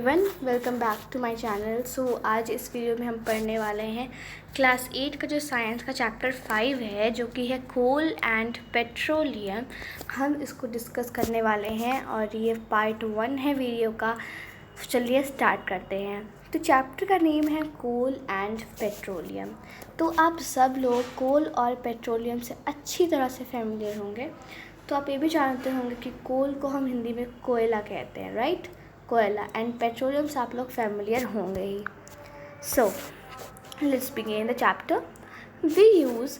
Everyone welcome back to my channel. आज इस video में हम पढ़ने वाले हैं क्लास 8 का जो साइंस का चैप्टर 5 है, जो कि है कोल एंड पेट्रोलियम। हम इसको डिस्कस करने वाले हैं और ये पार्ट 1 है वीडियो का। चलिए स्टार्ट करते हैं। तो चैप्टर का नेम है कोल एंड पेट्रोलियम। तो आप सब लोग कोल और पेट्रोलियम से अच्छी तरह से फेमिलियर होंगे। तो आप ये भी जानते होंगे कि कोल को हम हिंदी में कोयला कहते हैं, राइट? कोयला एंड पेट्रोलियम से आप लोग फेमिलियर होंगे ही। So let's begin the chapter. We use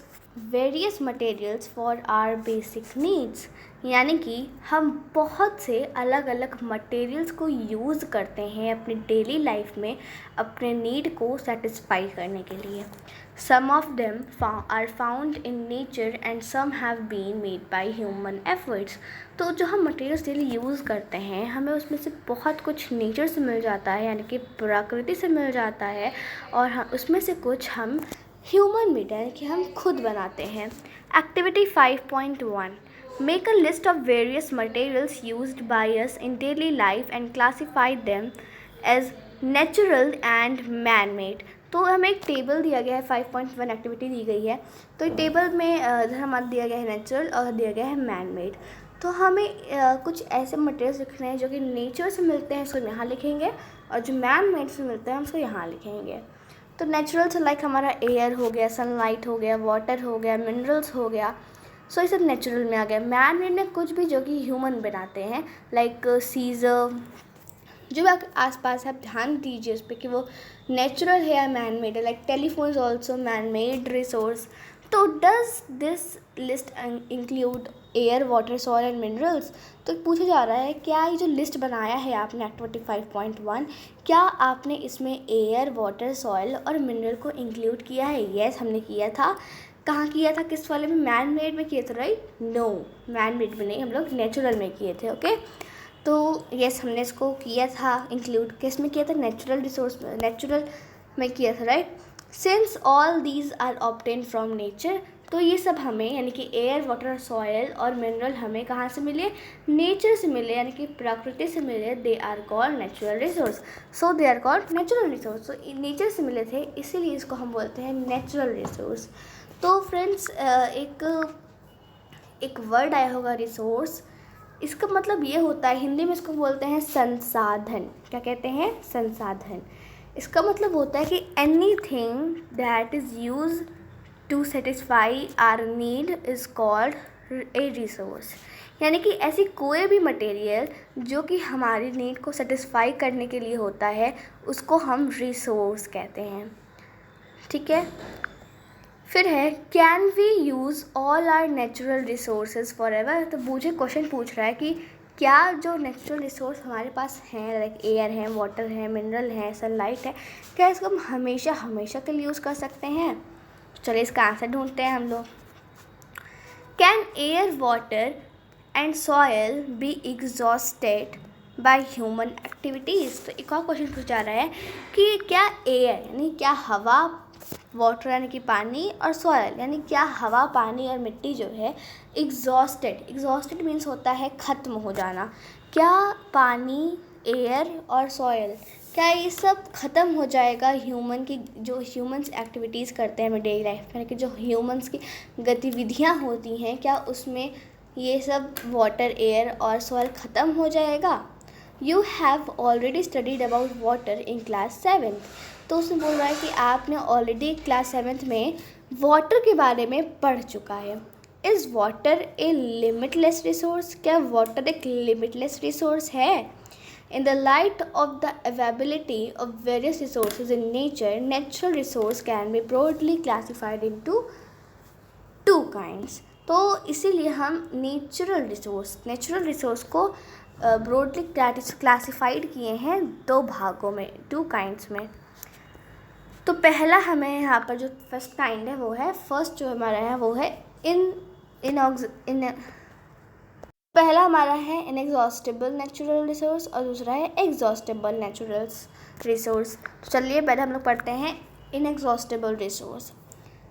various materials for our basic needs, यानी कि हम बहुत से अलग अलग मटेरियल्स को यूज़ करते हैं अपनी डेली लाइफ में अपने नीड को सेटिस्फाई करने के लिए। Some of them are found in nature and some have been made by human efforts. तो जो हम मटेरियल्स डेली यूज़ करते हैं, हमें उसमें से बहुत कुछ नेचर से मिल जाता है, यानी कि प्रकृति से मिल जाता है, और उसमें से कुछ हम ह्यूमन मेड है कि हम खुद बनाते हैं। Activity 5.1 make a list of various materials used by us in daily life and classify them as natural and man made. तो हमें एक टेबल दिया गया है, 5.1 एक्टिविटी दी गई है। तो टेबल में हमें दिया गया है नेचुरल और दिया गया है मैन मेड। तो हमें कुछ ऐसे मटेरियल्स लिखने हैं जो कि नेचर से मिलते हैं, इसको यहाँ लिखेंगे, और जो मैन मेड से मिलते हैं हम उसको यहाँ लिखेंगे। तो नेचुरल से लाइक हमारा एयर हो गया, सनलाइट हो गया, वाटर हो गया, मिनरल्स हो गया। सो ये सब नेचुरल में आ गया। मैन मेड में कुछ भी जो कि ह्यूमन बनाते हैं, लाइक सीजर, जो भी आसपास है, आप ध्यान दीजिए उस पर कि वो नेचुरल है या मैन मेड है। Like telephone is also man made resource. तो does this list include air, water, soil and minerals? तो पूछा जा रहा है, क्या ये जो लिस्ट बनाया है आपने एक्टिविटी 5.1, क्या आपने इसमें एयर, वाटर, सॉइल और मिनरल को इंक्लूड किया है? यस, हमने किया था। कहाँ किया था? किस वाले में? मैन मेड में किए थे, राइट? नो, मैन मेड में नहीं, हम लोग नेचुरल में किए थे। ओके, तो यस, हमने इसको किया था इंक्लूड। किस में किया था? नेचुरल रिसोर्स, नेचुरल में किया था, right? Since all these are obtain from nature, तो ये सब हमें, यानी कि एयर, वाटर, सॉयल और मिनरल हमें कहाँ से मिले? नेचर से मिले, यानी कि प्रकृति से मिले। They are called natural resource. So they are called natural resource. तो नेचर से मिले थे, इसीलिए इसको हम बोलते हैं नेचुरल रिसोर्स। तो फ्रेंड्स, एक वर्ड आया होगा रिसोर्स। इसका मतलब ये होता है, हिंदी में इसको बोलते हैं संसाधन। क्या कहते हैं? संसाधन। इसका मतलब होता है कि anything that is use to satisfy our need is called a resource. यानी कि ऐसी कोई भी मटेरियल जो कि हमारी नीड को सेटिस्फाई करने के लिए होता है, उसको हम रिसोर्स कहते हैं। ठीक है, फिर है can we use all are natural resources forever. तो मुझे क्वेश्चन पूछ रहा है कि क्या जो नेचुरल रिसोर्स हमारे पास हैं, लाइक एयर है, वाटर है, मिनरल है, सनलाइट है, क्या इसको हम हमेशा हमेशा के लिए यूज़ कर सकते हैं? चलिए इसका आंसर ढूंढते हैं हम लोग। Can air, water and soil be exhausted by human activities? तो एक और क्वेश्चन पूछा रहा है कि क्या एयर यानी क्या हवा, वाटर यानी कि पानी, और सॉयल यानी क्या हवा, पानी और मिट्टी जो है, एग्जॉस्टेड मीन्स होता है ख़त्म हो जाना। क्या पानी, एयर और सॉयल, क्या ये सब ख़त्म हो जाएगा ह्यूमन की, जो ह्यूमंस एक्टिविटीज़ करते हैं हमें डेली लाइफ में, कि जो ह्यूमंस की गतिविधियाँ होती हैं, क्या उसमें ये सब वाटर, एयर और सॉयल ख़त्म हो जाएगा? You have already studied about water in class 7। तो उसने बोल रहा है कि आपने ऑलरेडी क्लास 7 में वाटर के बारे में पढ़ चुका है। Is water a limitless resource? क्या वाटर एक लिमिटलेस रिसोर्स है? In the light of the availability of various resources in nature, natural resource can be broadly classified into two kinds. तो इसीलिए हम नेचुरल रिसोर्स को ब्रॉडली क्लासिफाइड किए हैं दो भागों में, टू काइंड्स में। तो पहला हमें यहाँ पर जो फर्स्ट काइंड है वो है, फर्स्ट जो हमारा है वो है पहला हमारा है इनएग्जॉस्टेबल नेचुरल रिसोर्स और दूसरा है एग्जॉस्टेबल नेचुरल रिसोर्स। तो चलिए पहले हम लोग पढ़ते हैं inexhaustible resource.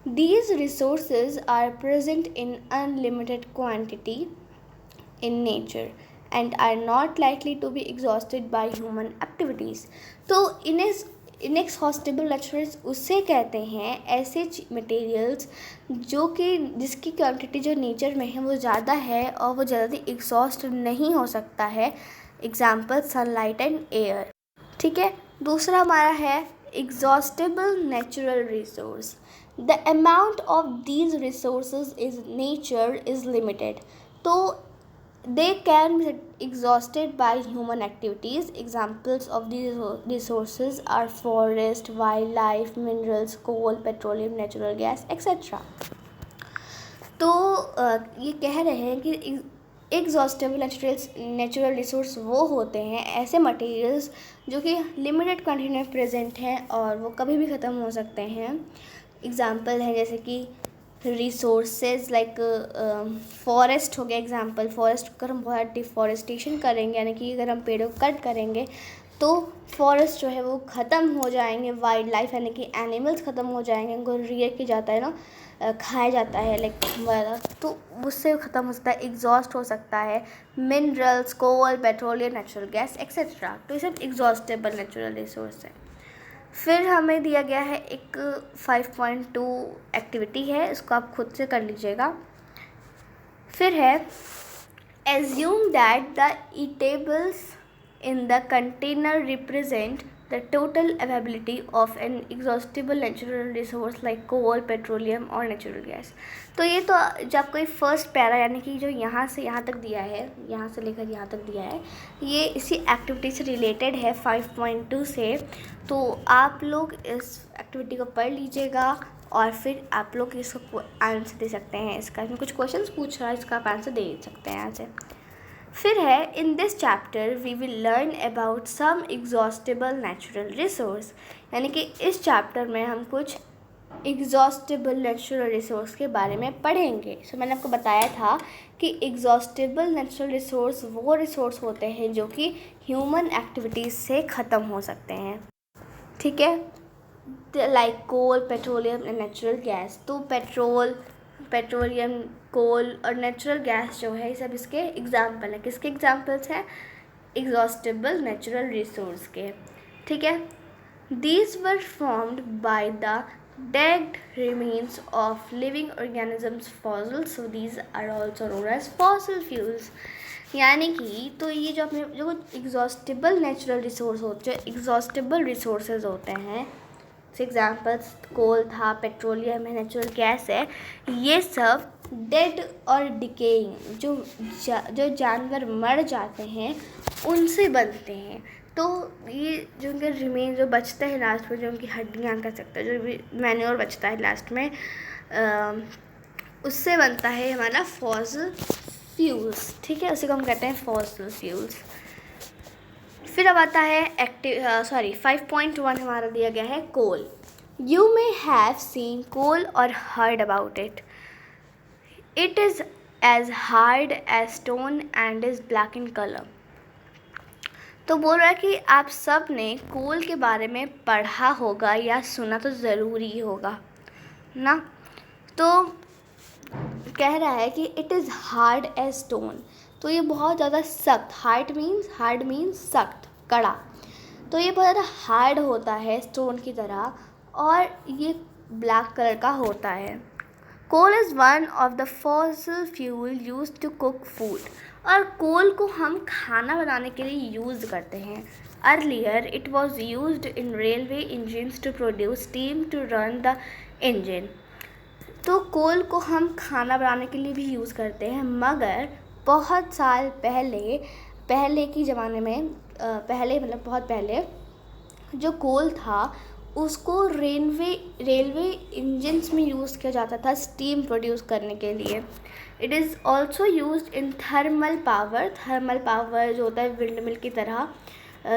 These resources are present in unlimited quantity in nature and are not likely to be exhausted by human activities. तो इनएक्सहॉस्टेबल नेचुरल्स उसे कहते हैं ऐसे मटेरियल्स जो कि जिसकी क्वांटिटी जो नेचर में है वो ज़्यादा है और वो जल्दी एग्जॉस्ट नहीं हो सकता है. Example sunlight and air. ठीक है. दूसरा हमारा है exhaustible natural resource. The amount of these resources is nature is limited. तो they can be exhausted by human activities. Examples of these resources are forest, wildlife, minerals, coal, petroleum, natural gas, etc. तो ये कह रहे हैं कि exhaustible natural resource वो होते हैं ऐसे मटेरियल्स जो कि लिमिटेड क्वांटिटी में प्रेजेंट हैं और वो कभी भी ख़त्म हो सकते हैं. एग्जाम्पल है जैसे कि रिसोर्सेज लाइक फॉरेस्ट हो गया. एग्जांपल फॉरेस्ट अगर हम बहुत डिफॉरेस्टेशन करेंगे यानी कि अगर हम पेड़ों को कट करेंगे तो फॉरेस्ट जो है वो ख़त्म हो जाएंगे. वाइल्ड लाइफ यानी कि एनिमल्स ख़त्म हो जाएंगे. उनको रियर किया जाता है ना, खाया जाता है लाइक वगैरह, तो उससे ख़त्म हो सकता है, एग्जॉस्ट हो सकता है. मिनरल्स, कोल, पेट्रोलियम, नेचुरल गैस एक्सेट्रा. तो ये सब एग्जॉस्टेबल नेचुरल रिसोर्स है. फिर हमें दिया गया है एक 5.2 एक्टिविटी है, इसको आप खुद से कर लीजिएगा. फिर है assume that the eatables in the container represent the total availability of an exhaustible natural resource like coal, petroleum और नेचुरल गैस. तो ये तो जब आपको ये फर्स्ट पैरा यानी कि जो यहाँ से यहाँ तक दिया है, यहाँ से लेकर यहाँ तक दिया है, ये इसी एक्टिविटी से रिलेटेड है 5.2 से. तो आप लोग इस एक्टिविटी को पढ़ लीजिएगा और फिर आप लोग इसको आंसर दे सकते हैं. इसका इसमें कुछ क्वेश्चंस पूछ रहा है, इसका आप आंसर दे सकते हैं यहाँ से. फिर है in this chapter we will learn about some exhaustible natural resource. यानी कि इस चैप्टर में हम कुछ एग्जॉस्टेबल नेचुरल रिसोर्स के बारे में पढ़ेंगे. सो मैंने आपको बताया था कि एग्जॉस्टेबल नेचुरल रिसोर्स वो रिसोर्स होते हैं जो कि ह्यूमन एक्टिविटीज़ से ख़त्म हो सकते हैं. ठीक है. Like coal, petroleum and natural gas. तो पेट्रोलियम, कोल और नेचुरल गैस जो है ये सब इसके एग्जाम्पल हैं. किसके एग्जाम्पल्स हैं? एग्जॉस्टेबल नेचुरल रिसोर्स के. ठीक है. These were formed by the dead remains of living organisms fossil. So these are also known as fossil fuels. यानी कि तो ये जो अपने जो एग्जॉस्टेबल नेचुरल रिसोर्स होते हैं, एग्जॉस्टेबल रिसोर्सेज होते हैं, एग्जाम्पल्स कोल था, पेट्रोलियम है, नेचुरल गैस है, ये सब डेड और डिकेइंग जो जानवर मर जाते हैं उनसे बनते हैं. तो ये जो उनके रिमेन जो बचते हैं लास्ट में, जो उनकी हड्डियाँ कह सकते हैं, जो भी मैन्योर बचता है लास्ट में, उससे बनता है हमारा फॉसिल फ्यूल्स. ठीक है. उसी को हम कहते हैं फॉसिल फ्यूल्स. फिर अब आता है 5.1 हमारा दिया गया है coal. You may have seen coal और heard about it. It is as hard as stone and is black in colour. तो बोल रहा है कि आप सब ने कोल के बारे में पढ़ा होगा या सुना तो ज़रूर ही होगा ना. तो कह रहा है कि it is hard as stone. तो ये बहुत ज़्यादा सख्त, हार्ड मीन्स सख्त, कड़ा. तो ये बहुत ज़्यादा हार्ड होता है स्टोन की तरह और ये ब्लैक कलर का होता है. Coal is one of the fossil fuel used to cook food. और कोल को हम खाना बनाने के लिए यूज़ करते हैं. Earlier it was used in railway engines to produce steam to run the engine. तो कोल को हम खाना बनाने के लिए भी यूज़ करते हैं, मगर बहुत साल पहले की ज़माने में बहुत पहले जो कोल था उसको रेलवे इंजन्स में यूज़ किया जाता था स्टीम प्रोड्यूस करने के लिए. It is also used in thermal power जो होता है विंड मिल की तरह,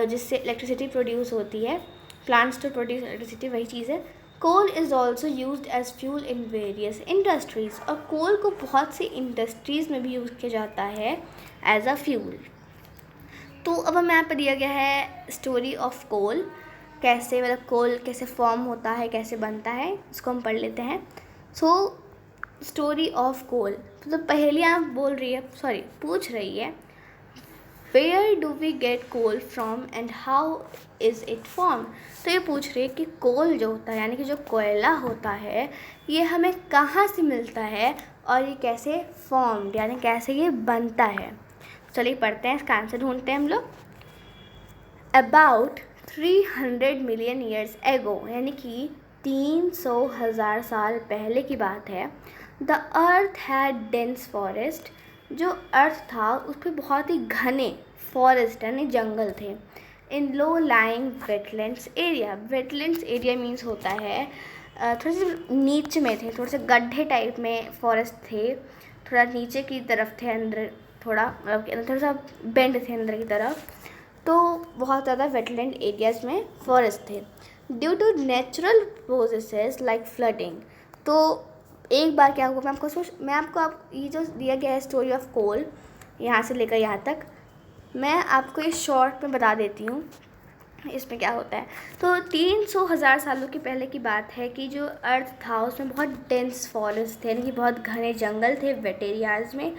जिससे इलेक्ट्रिसिटी प्रोड्यूस होती है. प्लांट्स टू प्रोड्यूस इलेक्ट्रिसिटी वही चीज़ है. Coal is also used as fuel in various industries. और कोल को बहुत सी इंडस्ट्रीज़ में भी यूज़ किया जाता है एज अ फ्यूल. तो अब हमें यहाँ पर दिया गया है स्टोरी ऑफ कोल. कैसे कोल कैसे फॉर्म होता है, कैसे बनता है, इसको हम पढ़ लेते हैं. So story of coal. तो पहेलियाँ पूछ रही है where do we get coal from and how is it form. तो ये पूछ रही है कि कोल जो होता है यानी कि जो कोयला होता है ये हमें कहाँ से मिलता है और ये कैसे फॉर्म्ड यानी कैसे ये बनता है। चलिए पढ़ते हैं, इसका आंसर ढूंढते हैं हम लोग। अबाउट 300 मिलियन ईयर्स एगो यानी कि 300,000 साल पहले की बात है। The earth had dense forest, जो अर्थ था उस पर बहुत ही घने फॉरेस्ट यानी जंगल थे। In low lying wetlands area, wetlands area means होता है थोड़े से नीचे में थे, थोड़े से गड्ढे टाइप में फॉरेस्ट थे, थोड़ा नीचे की तरफ थे, अंदर थोड़ा मतलब थोड़ा सा बेंड थे अंदर की तरफ, तो बहुत ज़्यादा वेटलैंड एरियाज़ में फॉरेस्ट थे। Due to natural processes like flooding, तो एक बार क्या हुआ, मैं आपको ये जो दिया गया है स्टोरी ऑफ कोल यहाँ से लेकर यहाँ तक, मैं आपको इस शॉर्ट में बता देती हूँ इसमें क्या होता है। तो 300,000 सालों के पहले की बात है कि जो अर्थ था उसमें बहुत डेंस फॉरेस्ट थे यानी कि बहुत घने जंगल थे वेट एरियाज़ में।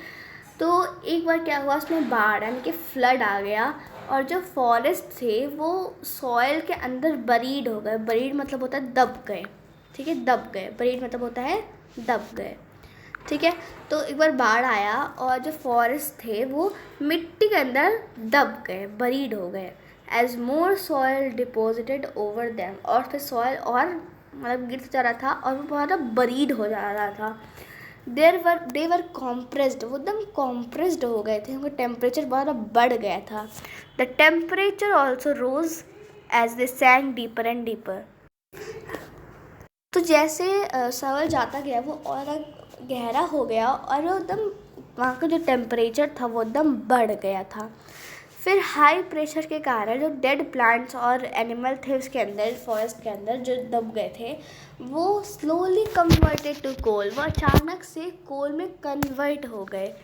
तो एक बार क्या हुआ, उसमें बाढ़ यानी कि फ्लड आ गया और जो फॉरेस्ट थे वो सॉइल के अंदर बरीड हो गए। बरीड मतलब होता है दब गए, ठीक है, दब गए। बरीड मतलब होता है दब गए, ठीक है। तो एक बार बाढ़ आया और जो फॉरेस्ट थे वो मिट्टी के अंदर दब गए, बरीड हो गए। एज मोर सॉइल डिपोजिटेड ओवर देम, और फिर सॉइल और मतलब गिरता जा रहा था और वो बहुत ज़्यादा बरीड हो जा रहा था। दे वर कॉम्प्रेस्ड, वो एकदम कॉम्प्रेस्ड हो गए थे, उनका टेम्परेचर बहुत ज़्यादा बढ़ गया था। The temperature also rose as they sank deeper and deeper. तो जैसे सवाल जाता गया वो और गहरा हो गया और वो एकदम वहाँ का जो टेम्परेचर था वो एकदम बढ़ गया था। फिर हाई प्रेशर के कारण जो डेड प्लांट्स और एनिमल थे उसके अंदर, फॉरेस्ट के अंदर जो दब गए थे, वो स्लोली कन्वर्टेड टू कोल, वो अचानक से कोल में कन्वर्ट हो गए।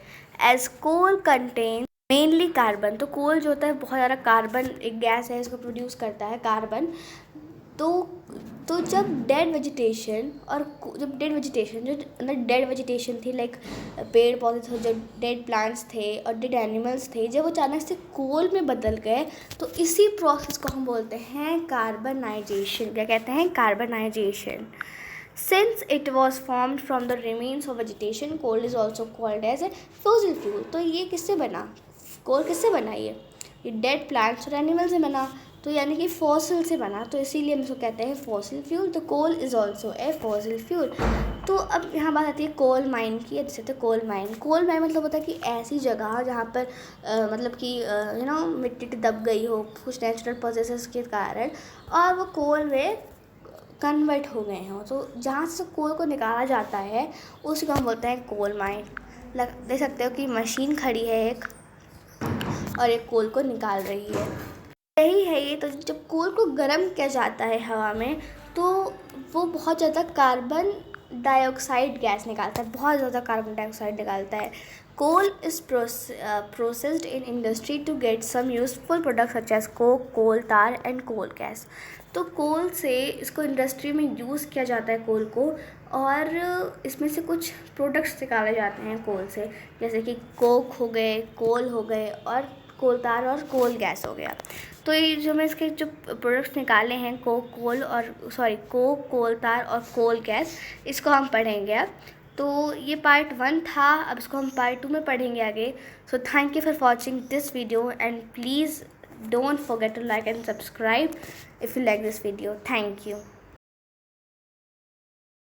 As coal contain mainly carbon, तो कोल जो होता है बहुत ज़्यादा कार्बन, एक गैस है, इसको प्रोड्यूस करता है कार्बन। तो जब डेड वेजिटेशन जो अंदर डेड वेजिटेशन थी, लाइक पेड़ पौधे थे, जो डेड प्लांट्स थे और डेड एनिमल्स थे, जब वो अचानक से कोल में बदल गए तो इसी प्रोसेस को हम बोलते हैं कार्बनाइजेशन। क्या कहते हैं? Carbonisation. Since it was formed from the remains of vegetation, coal is also called as a fossil fuel. तो ये किससे बना? कोल किससे बना? ये डेड प्लांट्स और एनिमल से बना, तो यानी कि फॉसिल से बना, तो इसीलिए हम इसको कहते हैं फॉसिल फ्यूल। तो coal is also a fossil fuel. तो अब यहाँ बात आती है कोल माइन की। जैसे तो कोल माइन मतलब होता है कि ऐसी जगह जहाँ पर मतलब कि मिट्टी दब गई हो कुछ नेचुरल प्रोसेसेस के कारण और वो कोल में कन्वर्ट हो गए हों, तो जहाँ से कोल को निकाला जाता है उसको हम बोलते हैं कोल माइन। देख सकते हो कि मशीन खड़ी है एक और एक कोल को निकाल रही है, यही है ये। तो जब कोल को गर्म किया जाता है हवा में तो वो बहुत ज़्यादा कार्बन डाइऑक्साइड गैस निकालता है, बहुत ज़्यादा कार्बन डाइऑक्साइड निकालता है। Coal is processed in industry to get some useful products such as coke, coal tar and coal gas. तो कोल से इसको इंडस्ट्री में यूज़ किया जाता है कोल को, और इसमें से कुछ प्रोडक्ट्स निकाले जाते हैं कोल से, जैसे कि कोक हो गए, कोल हो गए और कोल तार और कोल गैस हो गया। तो ये जो मैं इसके जो प्रोडक्ट्स निकाले हैं कोक, कोल तार और कोल गैस, इसको हम पढ़ेंगे अब। तो ये पार्ट 1 था, अब इसको हम पार्ट 2 में पढ़ेंगे आगे। So thank you for watching this video and please don't forget to like and subscribe if you like this video. Thank you.